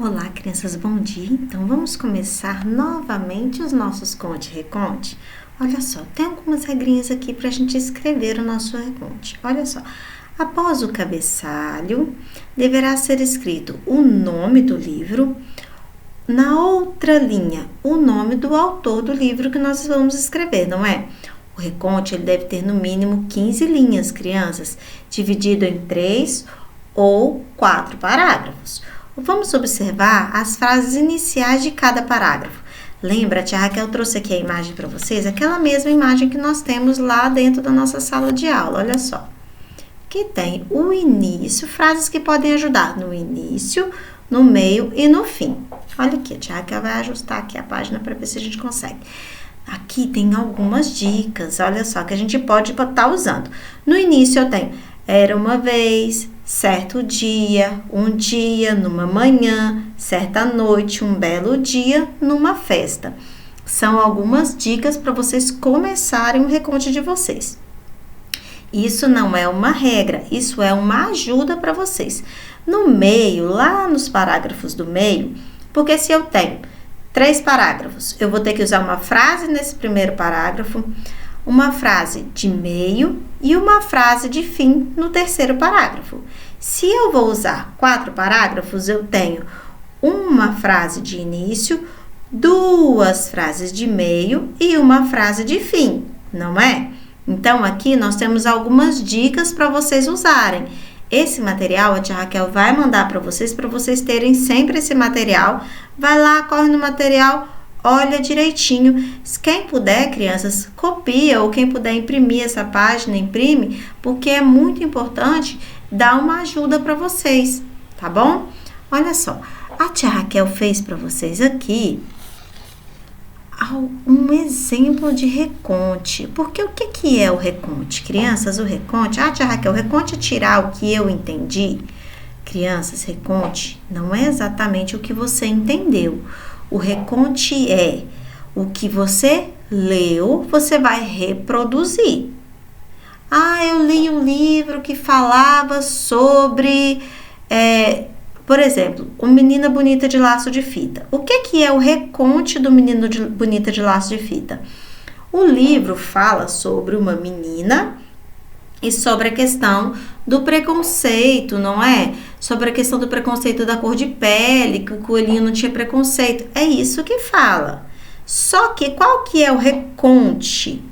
Olá, crianças, bom dia. Então, vamos começar novamente os nossos conte-reconte. Olha só, tem algumas regrinhas aqui para a gente escrever o nosso reconte. Olha só, após o cabeçalho, deverá ser escrito o nome do livro. Na outra linha, o nome do autor do livro que nós vamos escrever, não é? O reconte ele deve ter no mínimo 15 linhas, crianças, dividido em 3 ou 4 parágrafos. Vamos observar as frases iniciais de cada parágrafo. Lembra, a tia Raquel trouxe aqui a imagem para vocês, aquela mesma imagem que nós temos lá dentro da nossa sala de aula, olha só. Que tem o início, frases que podem ajudar no início, no meio e no fim. Olha aqui, a tia Raquel vai ajustar aqui a página para ver se a gente consegue. Aqui tem algumas dicas, olha só, que a gente pode estar usando. No início eu tenho, era uma vez, certo dia, um dia, numa manhã, certa noite, um belo dia, numa festa. São algumas dicas para vocês começarem o reconte de vocês. Isso não é uma regra, isso é uma ajuda para vocês. No meio, lá nos parágrafos do meio, porque se eu tenho 3 parágrafos, eu vou ter que usar uma frase nesse primeiro parágrafo, uma frase de meio e uma frase de fim no terceiro parágrafo. Se eu vou usar 4 parágrafos, eu tenho uma frase de início, 2 frases de meio e uma frase de fim, não é? Então, aqui nós temos algumas dicas para vocês usarem. Esse material a tia Raquel vai mandar para vocês terem sempre esse material. Vai lá, corre no material, olha direitinho. Quem puder, crianças, copia, ou quem puder imprimir essa página, imprime, porque é muito importante dar uma ajuda para vocês, tá bom? Olha só, a tia Raquel fez para vocês aqui um exemplo de reconte. Porque o que é o reconte? Crianças, o reconte... tia Raquel, o reconte é tirar o que eu entendi? Crianças, reconte não é exatamente o que você entendeu. O reconte é o que você leu, você vai reproduzir. Eu li um livro que falava sobre... por exemplo, o Menina Bonita de Laço de Fita. O que é o reconte do Menino Bonita de Laço de Fita? O livro fala sobre uma menina e sobre a questão do preconceito, não é? Sobre a questão do preconceito da cor de pele, que o coelhinho não tinha preconceito. É isso que fala. Só que qual que é o reconte?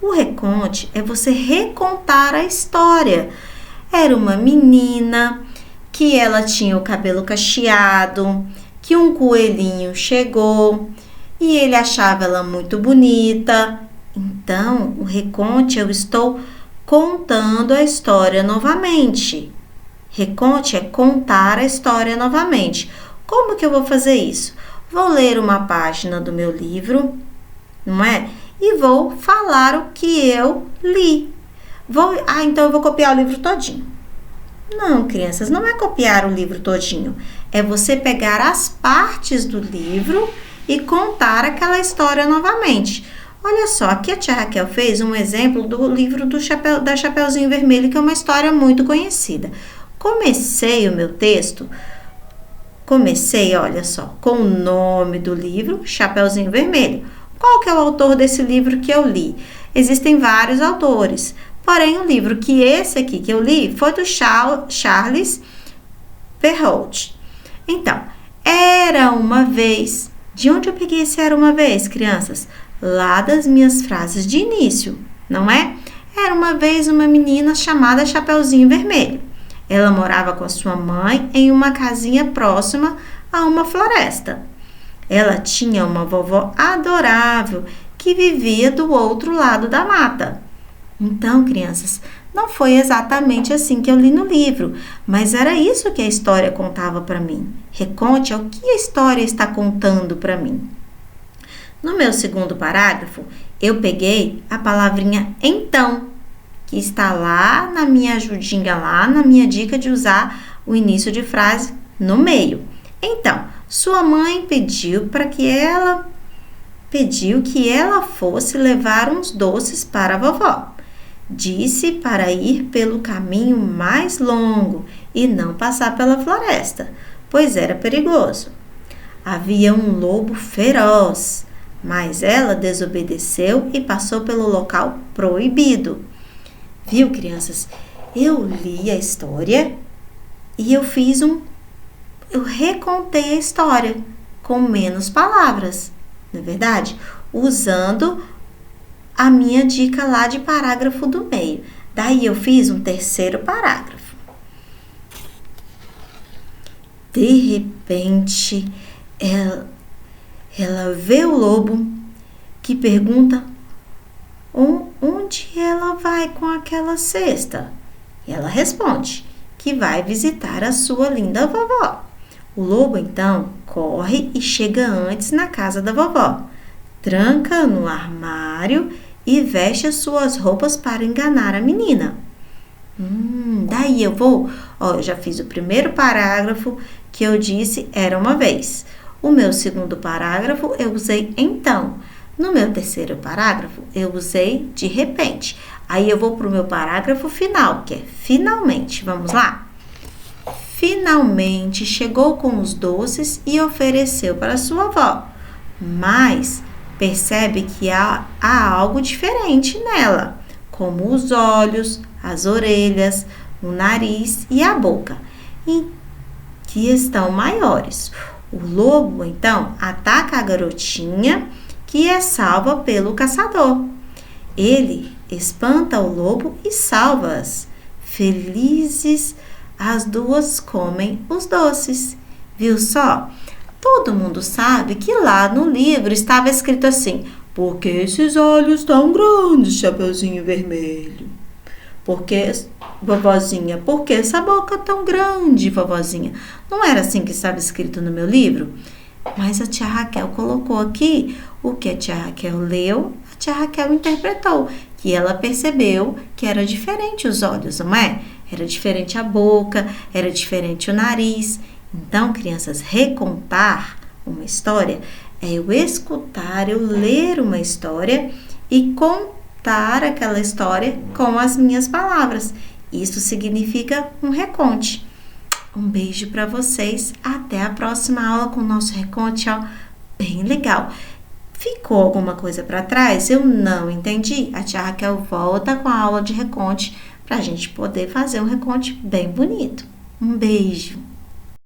O reconte é você recontar a história. Era uma menina que ela tinha o cabelo cacheado, que um coelhinho chegou e ele achava ela muito bonita. Então, o reconte, eu estou contando a história novamente. Reconte é contar a história novamente. Como que eu vou fazer isso? Vou ler uma página do meu livro, não é? E vou falar o que eu li. Então eu vou copiar o livro todinho. Não, crianças, não é copiar o livro todinho. É você pegar as partes do livro e contar aquela história novamente. Olha só, aqui a tia Raquel fez um exemplo do livro da Chapeuzinho Vermelho, que é uma história muito conhecida. Comecei o meu texto, olha só, com o nome do livro, Chapeuzinho Vermelho. Qual que é o autor desse livro que eu li? Existem vários autores. Porém, o livro esse aqui que eu li foi do Charles Perrault. Então, era uma vez. De onde eu peguei esse era uma vez, crianças? Lá das minhas frases de início, não é? Era uma vez uma menina chamada Chapeuzinho Vermelho. Ela morava com a sua mãe em uma casinha próxima a uma floresta. Ela tinha uma vovó adorável que vivia do outro lado da mata. Então, crianças, não foi exatamente assim que eu li no livro, mas era isso que a história contava para mim. Reconte é o que a história está contando para mim. No meu segundo parágrafo, eu peguei a palavrinha então, que está lá na minha ajudinha, lá na minha dica de usar o início de frase no meio. Então, sua mãe pediu que ela fosse levar uns doces para a vovó. Disse para ir pelo caminho mais longo e não passar pela floresta. pois era perigoso. Havia um lobo feroz, mas ela desobedeceu e passou pelo local proibido. Viu, crianças? Eu li a história e eu recontei a história com menos palavras, não é verdade? Usando a minha dica lá de parágrafo do meio. Daí eu fiz um terceiro parágrafo. De repente, ela vê o lobo que pergunta onde ela vai com aquela cesta. E ela responde que vai visitar a sua linda vovó. O lobo então corre e chega antes na casa da vovó, tranca no armário e veste as suas roupas para enganar a menina. Daí eu já fiz o primeiro parágrafo que eu disse era uma vez. O meu segundo parágrafo eu usei então. No meu terceiro parágrafo eu usei de repente. Aí eu vou para o meu parágrafo final, que é finalmente. Vamos lá? Finalmente chegou com os doces e ofereceu para sua avó. Mas percebe que há algo diferente nela, como os olhos, as orelhas, o nariz e a boca, que estão maiores. O lobo, então, ataca a garotinha, que é salva pelo caçador. Ele espanta o lobo e salva-as. Felizes, as duas comem os doces. Viu só? Todo mundo sabe que lá no livro estava escrito assim: por que esses olhos tão grandes, Chapeuzinho Vermelho? Vovozinha, por que essa boca tão grande, vovozinha? Não era assim que estava escrito no meu livro? Mas a tia Raquel colocou aqui o que a tia Raquel leu, a tia Raquel interpretou, que ela percebeu que era diferente os olhos, não é? Era diferente a boca, era diferente o nariz. Então, crianças, recontar uma história é eu escutar, eu ler uma história e contar aquela história com as minhas palavras. Isso significa um reconte. Um beijo para vocês. Até a próxima aula com o nosso reconte, ó, bem legal. Ficou alguma coisa para trás? Eu não entendi? A tia Raquel volta com a aula de reconte para a gente poder fazer um reconte bem bonito. Um beijo.